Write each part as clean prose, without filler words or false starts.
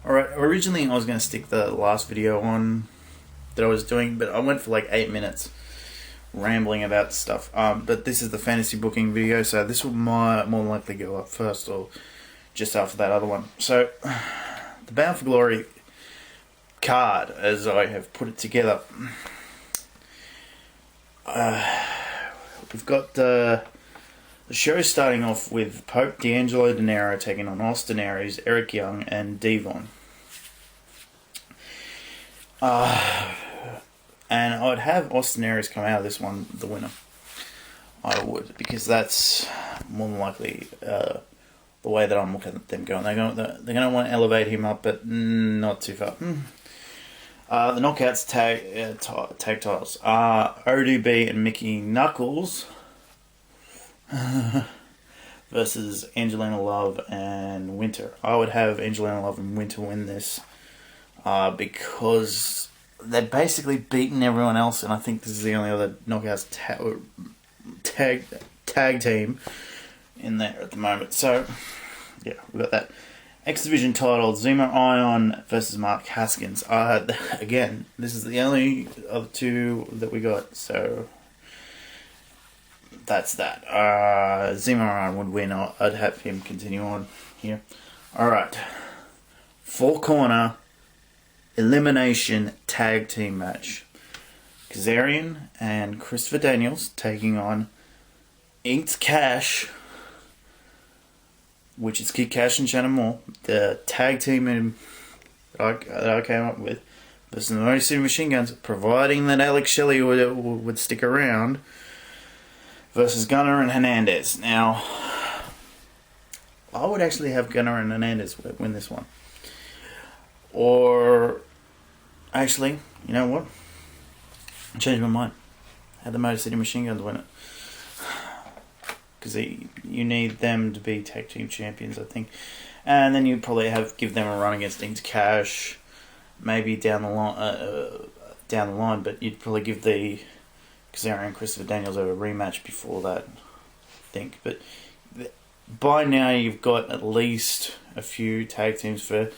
Alright, originally I was going to stick the last video on that I was doing, but I went for like 8 minutes rambling about stuff. But this is the fantasy booking video, so this will more likely go up first or just after that other one. So, the Bound for Glory card, as I have put it together, we've got the show starting off with Pope D'Angelo Dinero taking on Austin Aries, Eric Young, and Devon. And I would have Austin Aries come out of this one the winner. I would, because that's more than likely the way that I'm looking at them going. They're going to want to elevate him up, but not too far. The Knockouts tag titles are ODB and Mickie Knuckles versus Angelina Love and Winter. I would have Angelina Love and Winter win this because they've basically beaten everyone else, and I think this is the only other Knockouts tag team in there at the moment. So, yeah, we've got that. X Division title, Zema Ion versus Mark Haskins. Again, this is the only other two that we got, so that's that. Zema Ion would win. I'd have him continue on here. Alright. 4-corner elimination tag team match. Kazainan and Christopher Daniels taking on Inked Kash, which is Kid Kash and Shannon Moore, the tag team that I came up with, versus the Motor City Machine Guns, providing that Alex Shelly would stick around, versus Gunner and Hernandez. Now, I would actually have Gunner and Hernandez win this one. Or, actually, you know what? I changed my mind. Have the Motor City Machine Guns win it. Because you need them to be tag team champions, I think. And then you probably give them a run against things Kash, maybe down the line. But you'd probably give the Kazainan and Christopher Daniels a rematch before that, I think. But by now you've got at least a few tag teams for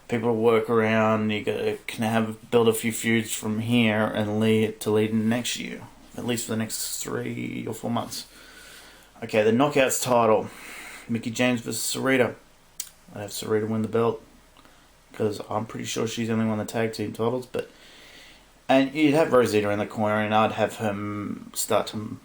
people to work around. You can build a few feuds from here and lead into next year, at least for the next 3 or 4 months. Okay, the Knockouts title, Mickie James versus Sarita. I'd have Sarita win the belt because I'm pretty sure she's the only won the tag team titles. And you'd have Rosita in the corner, and I'd have her start for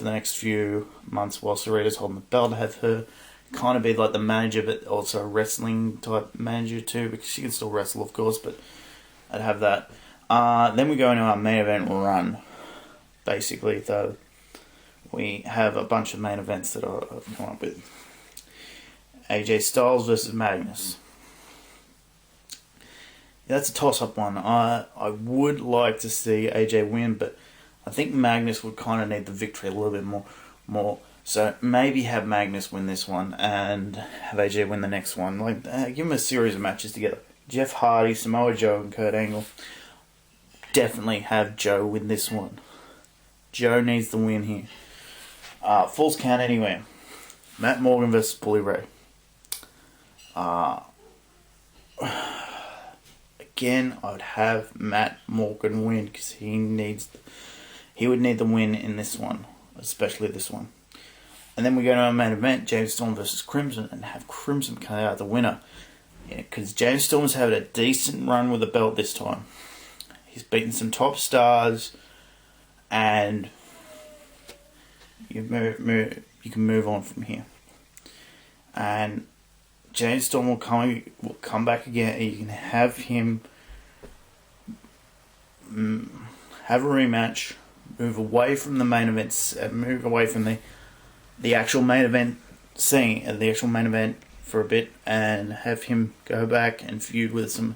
the next few months while Sarita's holding the belt. I'd have her kind of be like the manager, but also a wrestling type manager too, because she can still wrestle, of course. But I'd have that. Then we go into our main event run. Basically, though, we have a bunch of main events that I've come up with. AJ Styles versus Magnus. Yeah, that's a toss-up one. I would like to see AJ win, but I think Magnus would kind of need the victory a little bit more. So maybe have Magnus win this one and have AJ win the next one. Give him a series of matches together. Jeff Hardy, Samoa Joe, and Kurt Angle. Definitely have Joe win this one. Joe needs the win here. Falls count anywhere. Matt Morgan versus Bully Ray. Again, I would have Matt Morgan win because he would need the win in this one, especially this one. And then we go to our main event, James Storm versus Crimson, and have Crimson come out the winner. Because James Storm's having a decent run with the belt this time. He's beaten some top stars, and you can move on from here. And James Storm will come back again, and you can have him have a rematch, move away from the main events, move away from the actual main event scene, the actual main event for a bit, and have him go back and feud with some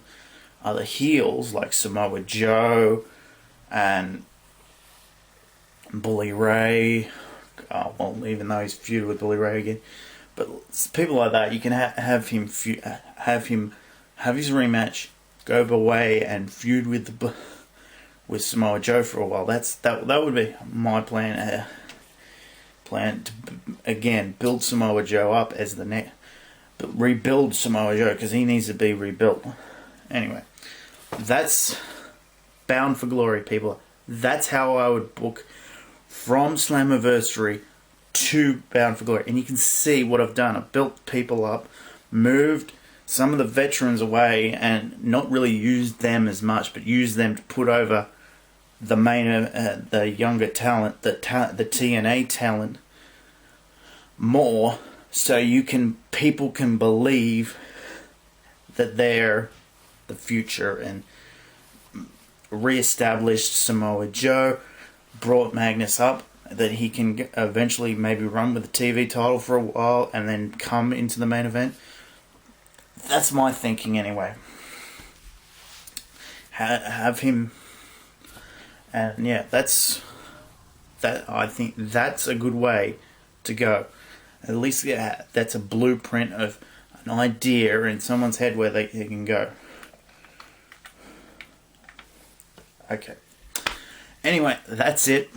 other heels like Samoa Joe and Bully Ray. Even though he's feuded with Bully Ray again, but people like that, you can have him have his rematch, go away and feud with Samoa Joe for a while. That would be my plan. Plan to again build Samoa Joe up as the rebuild Samoa Joe, because he needs to be rebuilt. Anyway, that's Bound for Glory, people. That's how I would book from Slammiversary to Bound for Glory. And you can see what I've done. I've built people up, moved some of the veterans away, and not really used them as much, but used them to put over the the younger talent, the TNA talent more, so people can believe that they're the future, and re-established Samoa Joe, brought Magnus up, that he can eventually maybe run with the TV title for a while and then come into the main event. That's my thinking anyway. Have him, and yeah, I think that's a good way to go. At least that's a blueprint of an idea in someone's head where they can go. Okay. Anyway, that's it,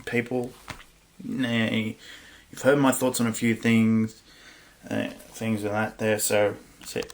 people. You've heard my thoughts on a few things and that there, so that's it.